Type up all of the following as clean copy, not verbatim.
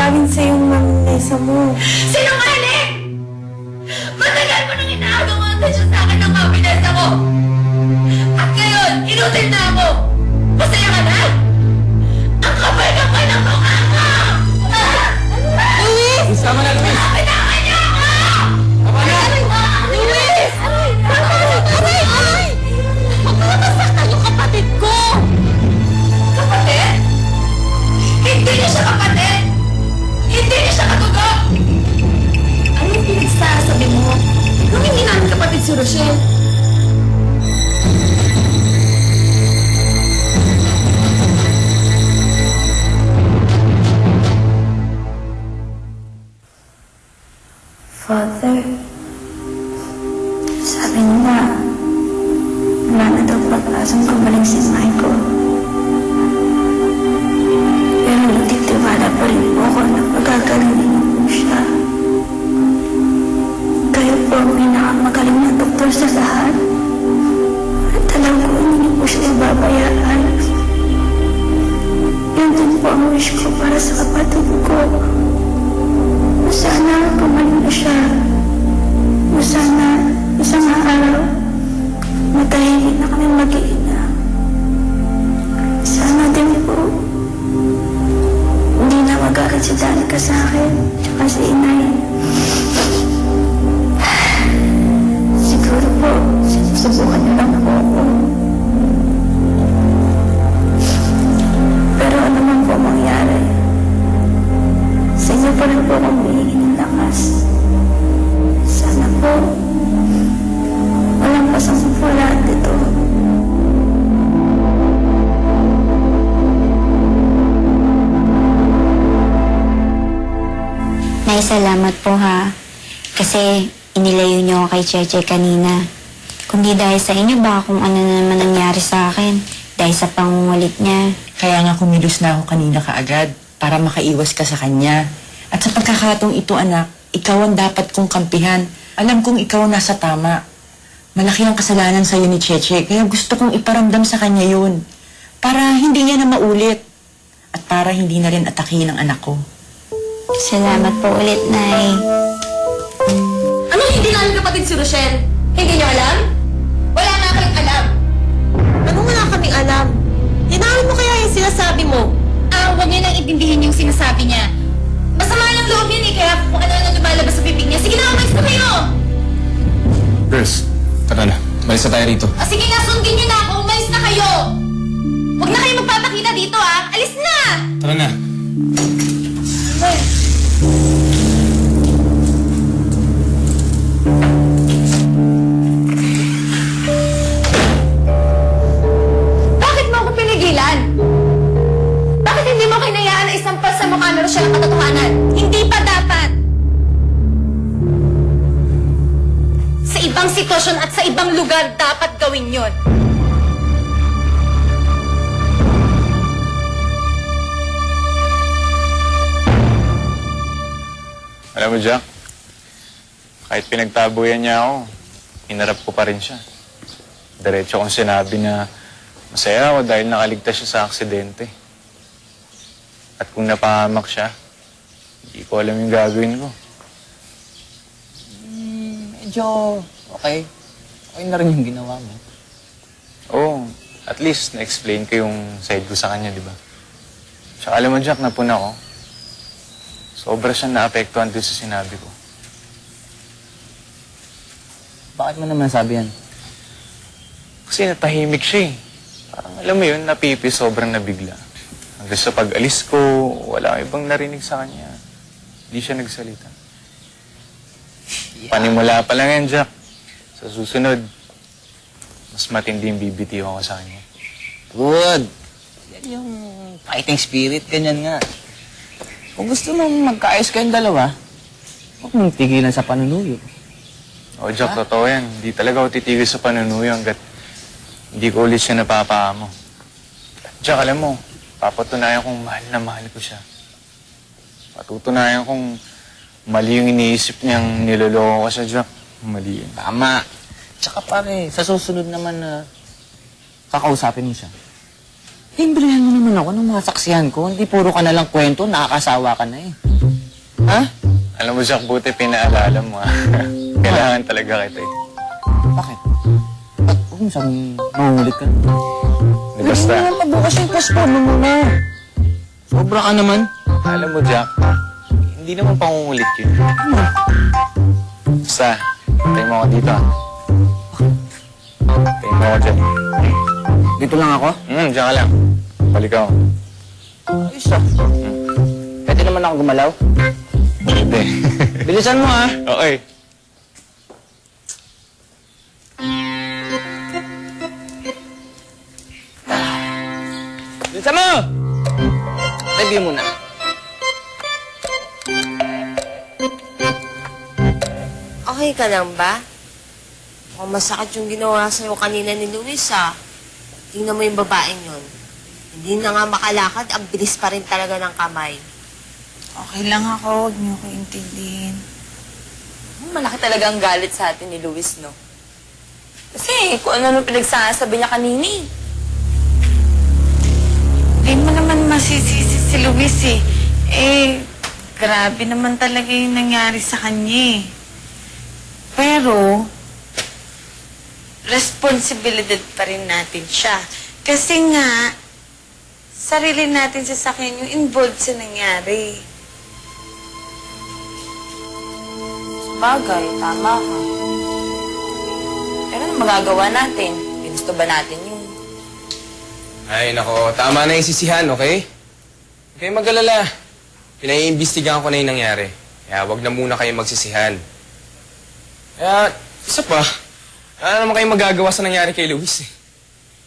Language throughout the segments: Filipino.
gagawin sa'yo ng mamesa mo. Sinungaling! Matagal mo nang inaagaw ang atensyon sa akin ng mabinesa mo! At ngayon, inutil na ako! Masaya ka na? Ang kapal-kapal ng mukha mo! Luis! Sama na, Luis! Pinakain niyo ako! Tama na! Luis! Aray! Huwag mo masaktan yung kapatid ko! Kapatid? Hindi niya siya kapatid! Hindi niya siya katugo! Anong pinagsasabi mo? Nung hindi namin kapatid si Rochelle? Father, sabi niya, wala na daw pag-asang gumaling si Michael. Pero nagtitiwala pa rin po ako na pagkagalingin niyo po siya. Kayo po ang pinakamagaling na doktor sa lahat. At alam ko hindi niyo po siya ibabayaan. Yun din po ang wish ko para sa kapatid ko. Sana gumaling na siya. Sana isang araw matahimik na kami mag-iina. Sana din po hindi na mag-alit si Danica sa akin tsaka si Inay. Siguro po sinusubukan niyo lang po ako. Pero ano man po mangyari, sa inyo pa rin po akong humihingi ng lakas. Sana po, walang pasang-pulaan dito. Nay, salamat po ha. Kasi inilayo niyo ako kay Cheche kanina. Kundi dahil sa inyo, baka kung ano na naman nangyari sa akin. Dahil sa pangungulit niya. Kaya nga kumilos na ako kanina kaagad para makaiwas ka sa kanya. At sa pagkakataong ito, anak, ikaw ang dapat kong kampihan. Alam kong ikaw ang nasa tama. Malaki ang kasalanan sa'yo ni Cheche, kaya gusto kong iparamdam sa kanya yun. Para hindi niya na maulit. At para hindi na rin atakihin ang anak ko. Salamat po ulit, Nay. Anong hindi namin kapatid si Rochelle? Hindi niyo alam? Wala na kaming alam. Ano wala kaming alam? Linawin mo kaya yung sinasabi mo? Huwag niyo nang intindihin yung sinasabi niya. Masama ng loob yun eh, kaya kung ano nang lumalabas sa bibig niya. Sige na, umalis na kayo! Girls, tara na. Malis na tayo rito. Sige na, sundin niyo na ako. Umalis na kayo! Huwag na kayo magpapakita dito Alis na! Tara na. Bakit mo ako pinigilan? Bakit hindi mo kinayaan na isampal sa mukha ni Rochelle ang katotohanan? Hindi pa dapat! Sa ibang sitwasyon at sa ibang lugar dapat gawin yon. Alam mo, Jack, kahit pinagtabuyan niya ako, hinarap ko pa rin siya. Diretso kong sinabi na masaya ako dahil nakaligtas siya sa aksidente. At kung napahamak siya, hindi ko alam yung gagawin ko. Medyo okay. Okay na rin yung ginawa mo. Oo, at least na-explain ko yung side ko sa kanya, di ba? Tsaka alam mo, Jack, napuna ko. Sobra siyang naapektuhan doon sa sinabi ko. Bakit mo naman sabi yan? Kasi natahimik siya eh. Parang alam mo yun, napipi, sobrang nabigla. Hanggang sa pag-alis ko, wala ibang narinig sa kanya. Hindi siya nagsalita. Panimula pa lang yan, Jack. Sa susunod, mas matindi yung bibitiw ako sa kanya. Good. Yan yung fighting spirit, ganyan nga. Kung gusto mong magkaayos kayong dalawa, huwag mong tigilan sa panunuyo. O, Jack, totoo yan. Hindi talaga ako titigil sa panunuyo hanggat hindi ko ulit siya napapaamo. Jack, alam mo, papatunayan kong mahal na mahal ko siya. Patutunayan kong mali yung iniisip niyang niloloko ko siya, Jack. Mali yun. Tama. Tsaka pare, sa susunod naman na kakausapin mo siya. Himbrihan mo naman ako ng mga saksihan ko. Hindi puro ka nalang kwento, nakakasawa ka na eh. Alam mo, Jack, buti pinaalala mo, ah. Kailangan talaga kita, eh. Bakit? Ba't huwag mo siyang mahulit ka? Di basta. Pagbukas yung postpone mo muna. Sobra ka naman. Alam mo, Jack, hindi naman pangungulit yun. Basta, tayo mo ako dito, ah. Tayo mo ako dyan. Dito lang ako? Diyan ka lang. Balik ako. Ayos ah. Pwede naman ako gumalaw. Pwede. Bilisan mo ah. Okay. Bilisan mo! Review muna. Okay ka lang ba? Mukhang masakit yung ginawa sa'yo kanina ni Luis, ah. Tingnan mo yung babaeng yun. Hindi na nga makalakad, ang bilis pa rin talaga ng kamay. Okay lang ako, huwag niyo ko intindihin. Malaki talaga ang galit sa atin ni Luis, no? Kasi kung ano pinagsasabi niya kanina eh. Hindi mo naman masisisi si Luis eh. Grabe naman talaga yung nangyari sa kanya eh. Pero, responsibilidad pa rin natin siya. Kasi nga, sarili natin sasakyan yung involved sa nangyari. Bagay, tama ka. Pero ano magagawa natin? Ginusto ba natin yun? Ay, nako. Tama na yung sisihan, okay? Huwag kayong mag-alala. Pinaiimbestigahan ko na yung nangyari. Kaya wag na muna kayo magsisihan. Kaya, isa pa, wala naman kayong magagawa sa nangyari kay Luis eh.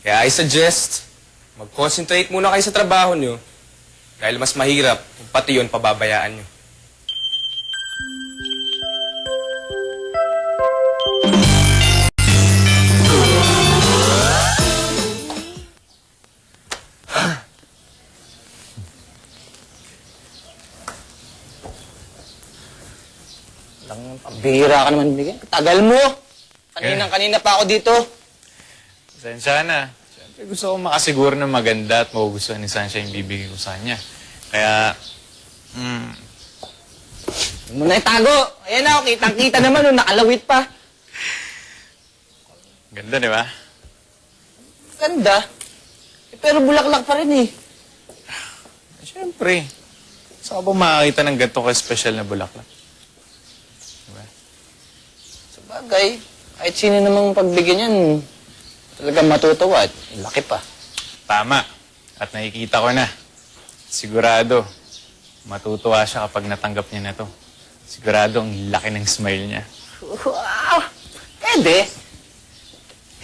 Kaya I suggest, mag-concentrate muna kayo sa trabaho nyo. Dahil mas mahirap kung pati yun pababayaan nyo. Bihira ka naman, Miguel. Tagal mo. Kanina pa ako dito. Pasensya na. Siyempre gusto ko makasiguro na maganda at magugustuhan ni Sansha yung bibigay ko sa kanya. Kaya, Huwag mo na itago. Ayan na, kitang-kita naman nung nakalawit pa. ganda, di ba? Ganda. Pero bulaklak pa rin eh. Siyempre. Saan ka ba makakita ng ganito ka-special na bulaklak? Diba? Sabagay, kahit sino namang pagbigyan yan, talagang matutuwa at laki pa. Tama. At nakikita ko na. Sigurado, matutuwa siya kapag natanggap niya na to. Sigurado, ang laki ng smile niya. Wow! Pwede.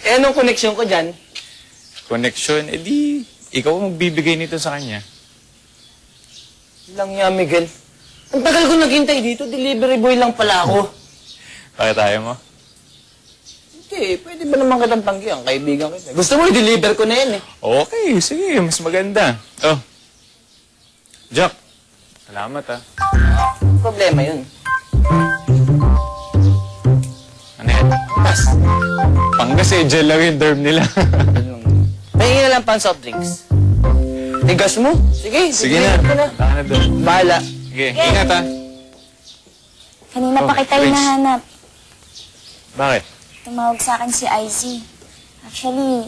Eh, anong koneksyon ko dyan? Connection, edi, ikaw ang magbibigay nito sa kanya. Lang yan, Miguel. Ang tagal ko naghintay dito, delivery boy lang pala ako. Bakit ayaw mo? Hindi, pwede ba naman kitang tanggihan? Kaibigan kita. Gusto mo, i-deliver ko na yan eh. Okay, sige, mas maganda. Oh. Jack, salamat ah. Problema yun. Ano yan? Pas. Panggas eh, gel lang yung derm nila. May na lang pan soft drinks. Tigas mo? Sige, Sige na. deliver ko na. Taka na doon. Bahala. Sige, ingat ah. Kanina pa Oh, kita Grace. hinahanap. Bakit? Tumawag sa akin si IZ. Actually,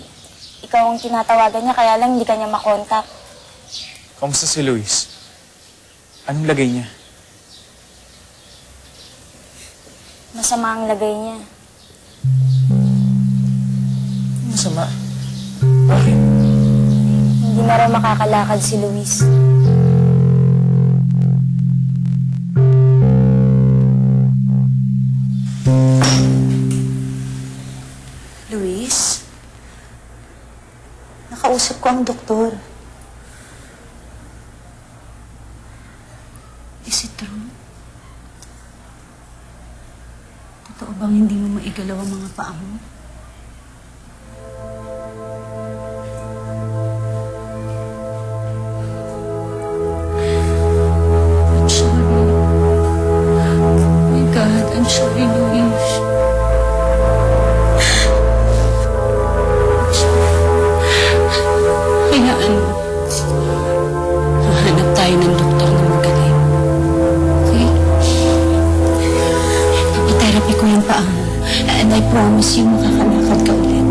ikaw ang tinatawagan niya, kaya lang hindi ka niya makontak. Kamusta si Luis? Anong lagay niya? Masama ang lagay niya. Masama. Bakit? Hindi na raw makakalakad si Luis. Luis? Nakausap ko ang doktor. Is it true? Totoo bang hindi mo maigalaw ang mga paa mo? I'm sorry. Oh my God, I'm sorry, Luis. Hayaan mo. Hahanap tayo ng doktor na magaling. Okay? And I promise you, makakalakad ka ulit.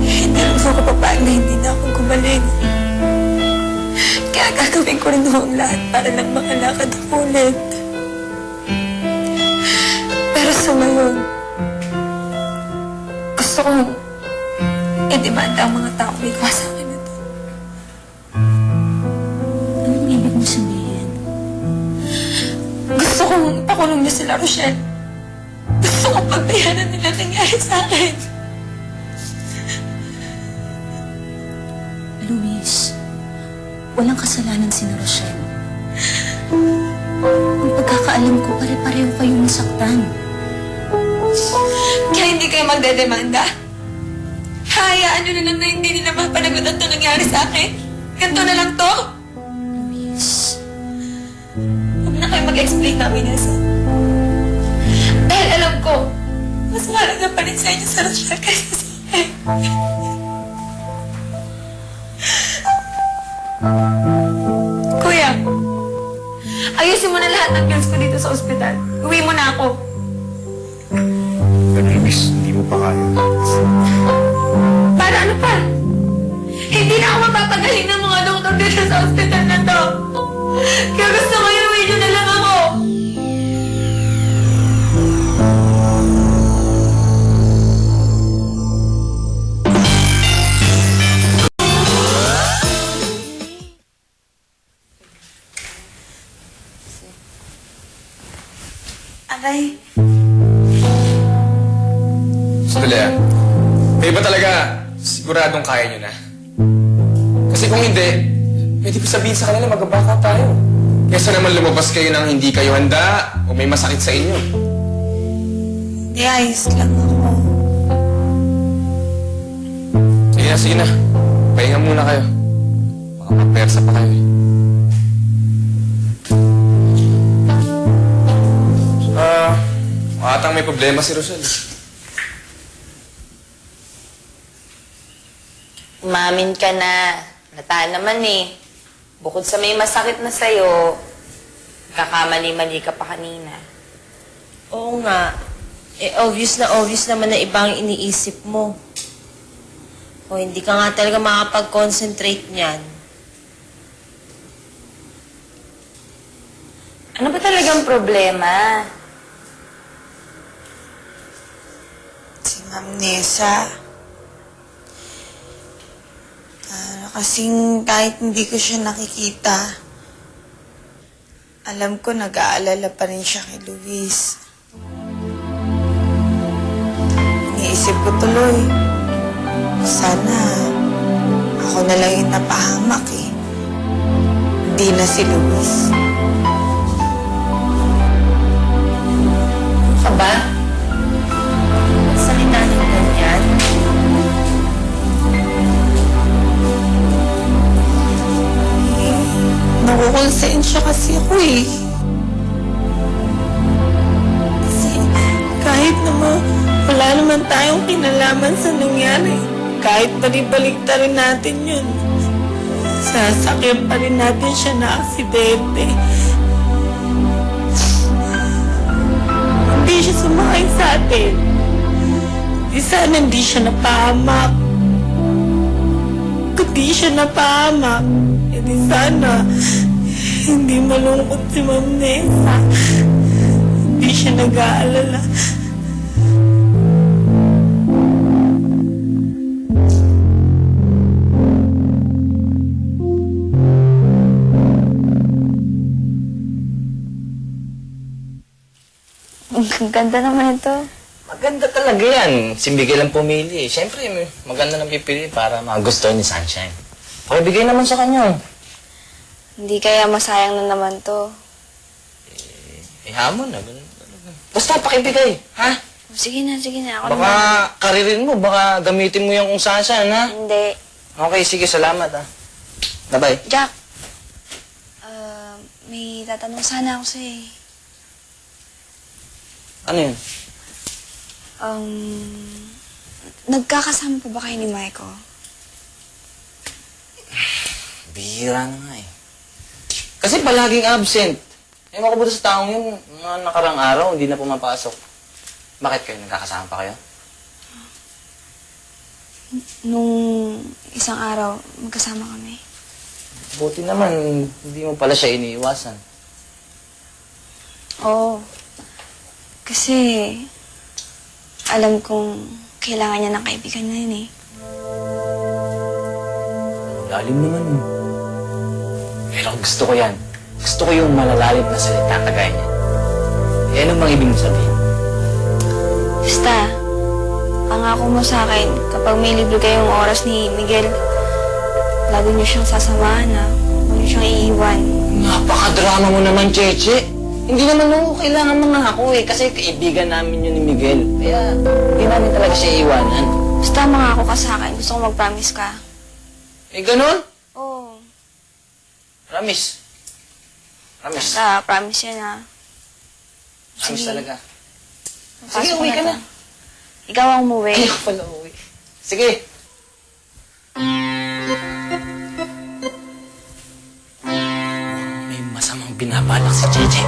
Hindi lang ako papayag na hindi na ako gumaling. Kaya gagawin ko rin ang lahat para lang makalakad ako ulit. Pero sa ngayon, gusto kong i-demanda ang mga tao may gawa sa akin ito. Anong ibig mo sabihin? Gusto kong ipakulong niya sila, Rochelle. Gusto kong pagbayaran nila nangyari sa akin. Luis, walang kasalanan si Rochelle. Ang pagkakaalam ko, pare-pareho kayong nasaktan. Kaya hindi kayo magdedemanda? Hayaan nyo na lang na hindi nila mapanagot ang ito nangyari sa akin? Ganito na lang to? Luis, Huwag na kayo mag-explain kami nasa. Dahil alam ko, mas mahalaga pa rin sa inyo sa Rochelle kaysa sa akin. Kuya, ayusin mo na lahat ng bills ko dito sa ospital. Uwi mo na ako. Pero Luis, hindi mo pa kaya. Para ano pa? Hindi na ako mapapagaling ng mga doktor dito sa ospital na to. Kaya gusto ko iuwi niyo na lang ako. Aray, Sandali ah. Kayo ba talaga siguradong kaya nyo na? Kasi kung hindi, pwede ko sabihin sa kanila magbabaka tayo. Kesa naman lumabas kayo nang hindi kayo handa o may masakit sa inyo. hindi ayos lang ako. Sige na. Pahinga muna kayo. Baka mapersa pa kayo eh. Atang may problema si Rosel. Umamin ka na. Nataan naman eh. Bukod sa may masakit na sa'yo, kakamali-mali ka pa kanina. Oo nga. Eh, obvious naman na ibang iniisip mo. O hindi ka nga talaga makapag-concentrate niyan. Ano ba talagang problema? Si Ma'am Nessa. Kasing kahit hindi ko siya nakikita, alam ko nag-aalala pa rin siya kay Luis. Iniisip ko tuloy, sana ako na lang yung napahamak eh. Hindi na si Luis. Ka ba? Salita ng ganyan? Nakukonsensya kasi ako eh. Kasi kahit naman wala naman tayong kinalaman sa nangyari, kahit balibalik-ta rin natin yun, sasakyan pa rin natin siya na aksidente. Hindi siya sumakay sa atin. Di sana hindi siya napahamak. Kung di siya napahamak, di sana hindi malungkot si Ma'am Nessa. Hindi siya nag-aalala. Ang ganda naman ito. Maganda talaga yan. Si Miguel ang pumili. Siyempre, maganda nang pipili para magustuhan ni Sunshine. Pakibigay naman sa kanya. Hindi kaya masayang na naman to. Hamon na. Ganun talaga. Basta pakibigay, ha? Sige na, ako Baka karirin mo, baka gamitin mo yung kung saan, ha? Hindi. Okay, sige, salamat, ha? Bye-bye. Jack, may tatanong sana ako sa'yo eh. Ano yun? Nagkakasama pa ba kayo ni Michael? Bihira na nga eh. Kasi palaging absent. Ewan ko ba sa taong yun, mga nakarang araw, hindi na pumapasok. Bakit kayo? Nagkakasama pa kayo? Nung isang araw, magkasama kami. Buti naman, hindi mo pala siya iniiwasan. Oo. Kasi, alam kong kailangan niya ng kaibigan na yun eh. Lalim naman mo. Pero gusto ko yan. Gusto ko yung malalalim na salita kagaya niya. Eh, anong bang ibig mo sabihin? Basta, pangako mo sa akin, kapag may libre kayong oras ni Miguel, lagi niyo siyang sasamahan na, huwag niyo siyang iiwan. Napakadrama mo naman, Cheche. Hindi naman ako kailangan mga ako eh, kasi kaibigan namin yun ni Miguel. Kaya, hindi namin talaga siya iiwanan. Basta mangako ka sa akin, gusto ko mag-promise ka. Eh, ganun? Oo. Promise. Promise. Basta, promise yan ha. Promise talaga. Pasok Sige, uwi ka na. Ikaw ang umuwi. Ayaw pala uwi. Sige. May masamang binabalak si Cheche.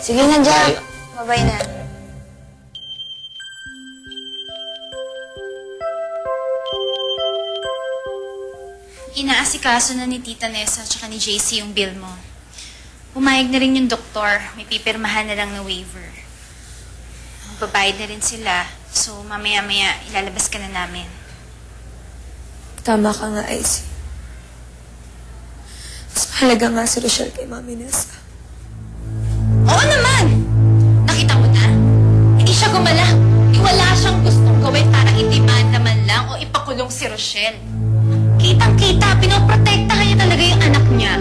Sige na, Jack. Bye-bye na. Inaasikaso na ni Tita Nessa at ni JC yung bill mo. Pumayag na rin yung doktor. May pipirmahan na lang na waiver. Magbabayad na rin sila. So, mamaya-maya, ilalabas ka na namin. Tama ka nga, Icy. Mas mahalaga nga si Rochelle kay Mami Nessa. Oo naman! Nakita mo na? Hindi siya gumala. Wala siyang gustong gawin para itimanda man lang o ipakulong si Rochelle. Kitang-kita, pinoprotektahan niya talaga yung anak niya.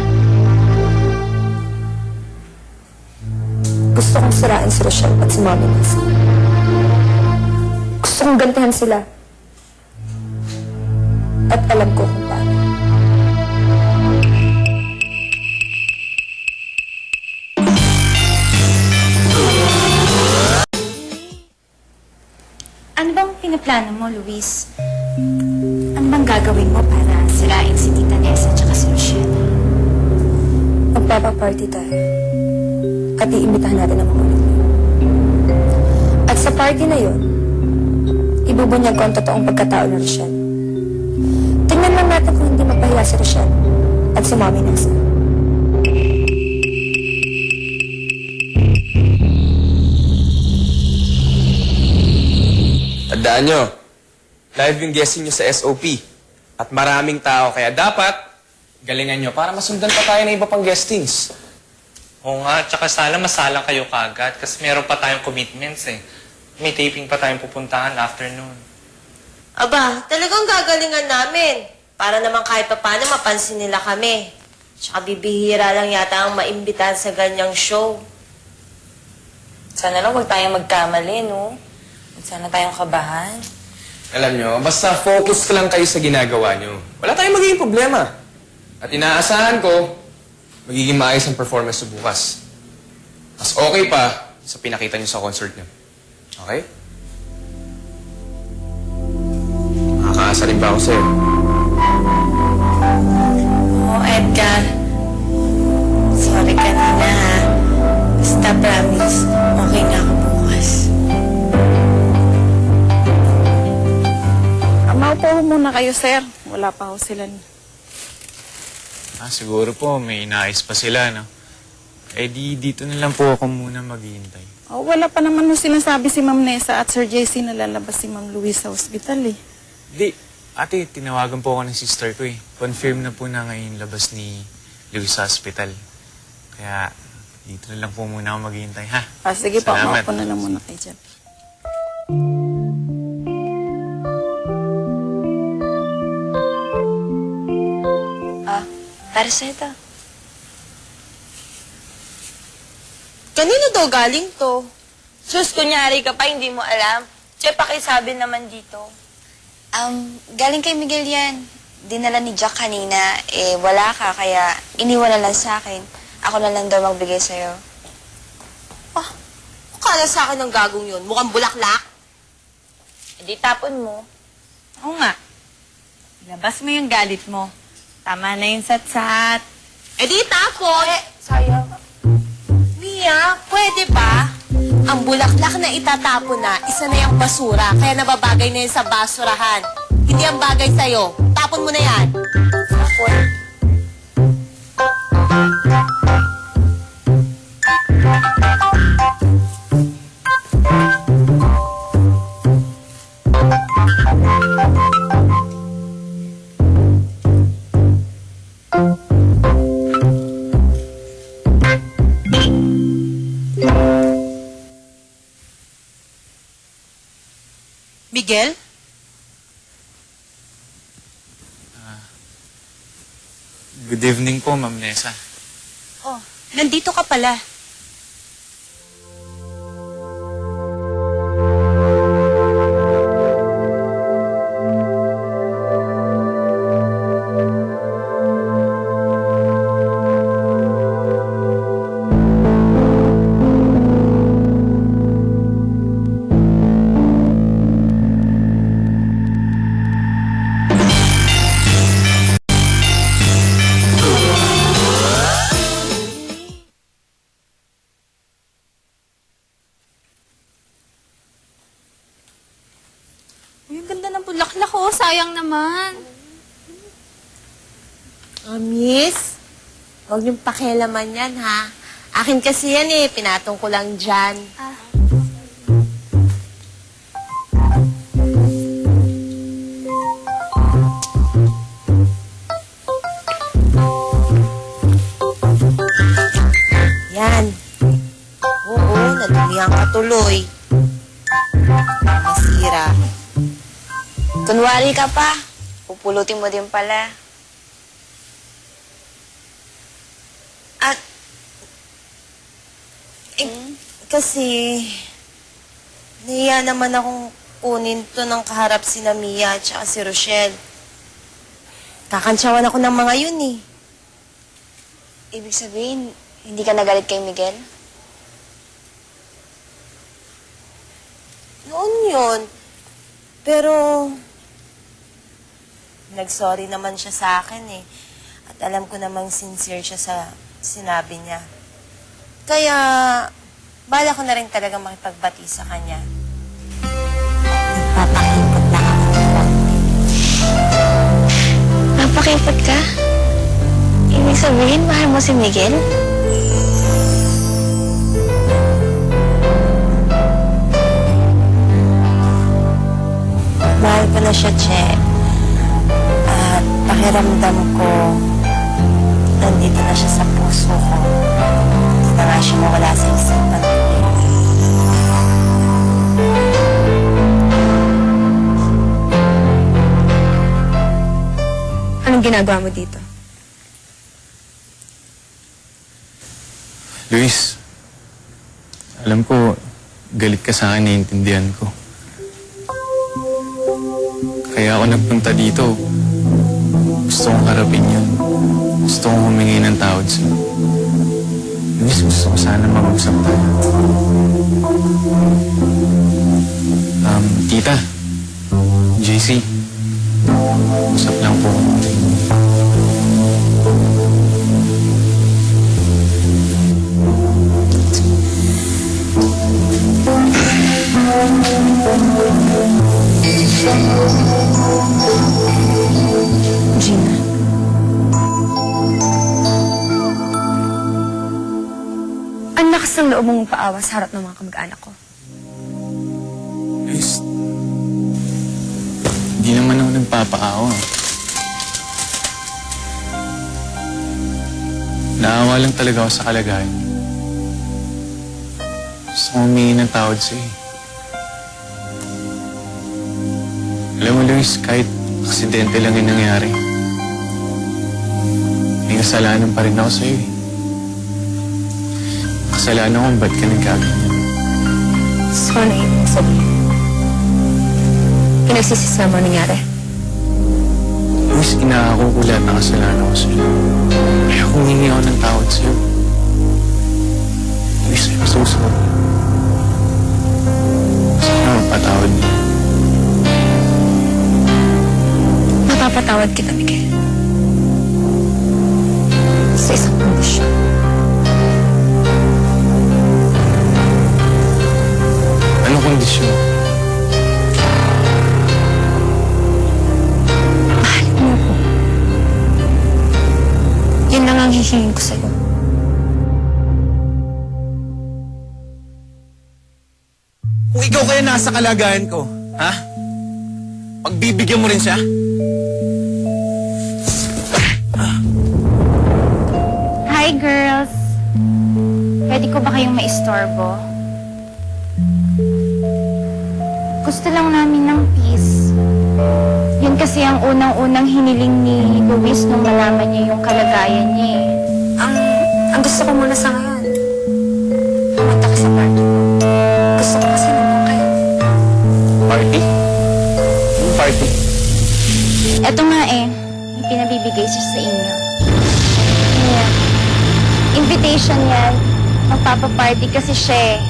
Gusto kong sirain si Rochelle at si Mami Nessa. Gusto kong gantihan sila. At alam ko kung paano. Ano bang pinaplano mo, Luis? Ano bang gagawin mo para sirain si Tita Nessa at si Rochelle? Magpapaparty tayo. At iimbitahan natin ang mga ulit. At sa party na yun, ibubunyag ko ang totoong pagkatao ni Rochelle. Tingnan lang natin kung hindi mapahiya si Rochelle at si Mami Nessa. Tandaan nyo, live yung guessing nyo sa SOP. At maraming tao, kaya dapat galingan nyo para masundan pa tayo ng iba pang guestings. Oo nga, tsaka sana masalang kayo kagad kasi meron pa tayong commitments eh. May taping pa tayong pupuntahan afternoon. Aba, talagang gagalingan namin. Para naman kahit pa paano mapansin nila kami. Tsaka bibihira lang yata ang maimbitahan sa ganyang show. Sana lang huwag tayong magkamali, no? Huwag sana tayong kabahan. Alam nyo, basta focus lang kayo sa ginagawa nyo. Wala tayong magiging problema. At inaasahan ko, magiging maayos ang performance sa bukas. Mas okay pa sa pinakita nyo sa concert nyo. Okay? Nakakaasa rin ba ako sa'yo? Oo, Edgar. Sorry kanina ha. Basta promise, okay na ako bukas. Maupo muna kayo, sir. Wala pa ho sila. Siguro po, may nais pa sila, no? Eh di, dito na lang po ako muna maghihintay. Oh, wala pa naman ho sinasabi si Ma'am Nessa at Sir JC na lalabas si Ma'am Luis sa ospital eh. Di, ate, tinawagan po ako ng sister ko eh. Confirm na po na ngayon labas ni Luis sa hospital. Kaya, dito na lang po muna ako maghihintay, ha? Sige po, Salamat. maupo na lang muna kayo dyan. Para sa ito. Kanino daw galing to? Sus, kunyari ka pa, hindi mo alam. Che, pakisabi naman dito. Galing kay Miguel yan. Dinala ni Jack kanina, wala ka, kaya iniwan na lang sa akin. Ako na lang daw magbigay sa'yo. Akala sa akin ng gagong yun. Mukhang bulaklak. Hindi tapon mo. Oo nga. Labas mo yung galit mo. Tama na yung sat-sat. Eh di tapon. Sayang. Mia, pwede ba? Ang bulaklak na itatapon na, isa na yung basura, kaya nababagay na yun sa basurahan. Hindi ang bagay sa'yo. Tapon mo na yan. Tapon. Miguel? Good evening po, Ma'am Nessa. Oh, nandito ka pala. Uy, ang ganda ng bulaklak oh. Sayang naman. Miss, huwag niyong pakialaman yan, ha? Akin kasi yan eh, pinatong ko lang dyan. Yan. Oo, nadumihan ka tuloy. Masira. Kunwari ka pa. Pupulutin mo din pala. At, kasi, nahiya naman akong kunin to ng kaharap si Mia at saka si Rochelle. Kakantsawan ako ng mga yun eh. Ibig sabihin, hindi ka nagalit kay Miguel? Noon yun. Pero, nag-sorry naman siya sa akin eh. At alam ko namang sincere siya sa sinabi niya. Kaya, bala ko na rin talaga makipagbati sa kanya. Nagpapakipot lang ako. Papakipot ka? Ibig sabihin, mahal mo si Miguel? Mahal ko na siya, Che. At pakiramdam ko, nandito na siya sa puso ko. Hindi na nga siya mawala sa isipan ko. Anong ginagawa mo dito? Luis, alam ko, galit ka sa akin, naiintindihan ko. Kaya ako nagpunta dito. Gusto kong harapin yun. Gusto kong humingi ng tawad sa'yo. Luis, gusto ko sana mag-usap tayo. Tita, JC, usap lang po. Gina. Ang lakas ng loob mong paawa sa harap ng mga kamag-anak ko. Luis, hindi naman ako nagpapaawa. Naawa lang talaga ako sa kalagayan. Gusto kong humingi ng tawad sa'yo. Alam mo, Luis, kahit aksidente lang yung nangyari, may kasalanan pa rin ako sa'yo eh. Kasalanan ko ba't ka nagkaganyan. So, ano ibig sabihin? Pinagsisisi mo nangyari? Luis, inaako ko lahat ng kasalanan ko sa'yo. Kaya humingi ako ng tawad sa'yo. Luis, I'm so sorry. Sana mapatawad niyo. Mapapatawad kita, Miguel. Sa isang kondisyon. mo. Mahal mo ko. Yun lang ang hihingin ko sa'yo. Kung ikaw kaya nasa kalagayan ko, ha? Pagbibigyan mo rin siya? Hi, girls. Pwede ko ba kayong maistorbo? Gusto lang namin ng peace. Yun kasi ang unang-unang hiniling ni Luis nung malaman niya yung kalagayan niya eh. Ang gusto ko muna sa ngayon, pumunta ka sa party ko. Gusto ko kasi naman kayo. Party? Anong party? Eto nga eh, yung pinabibigay siya sa inyo. Ayan. Invitation yan. Magpapaparty kasi siya eh.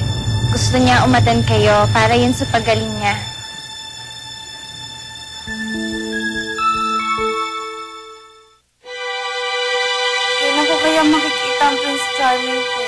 Gusto niya umatan kayo para yun sa pagaling niya. Kailan ko kaya makikita ang Prince Charming ko?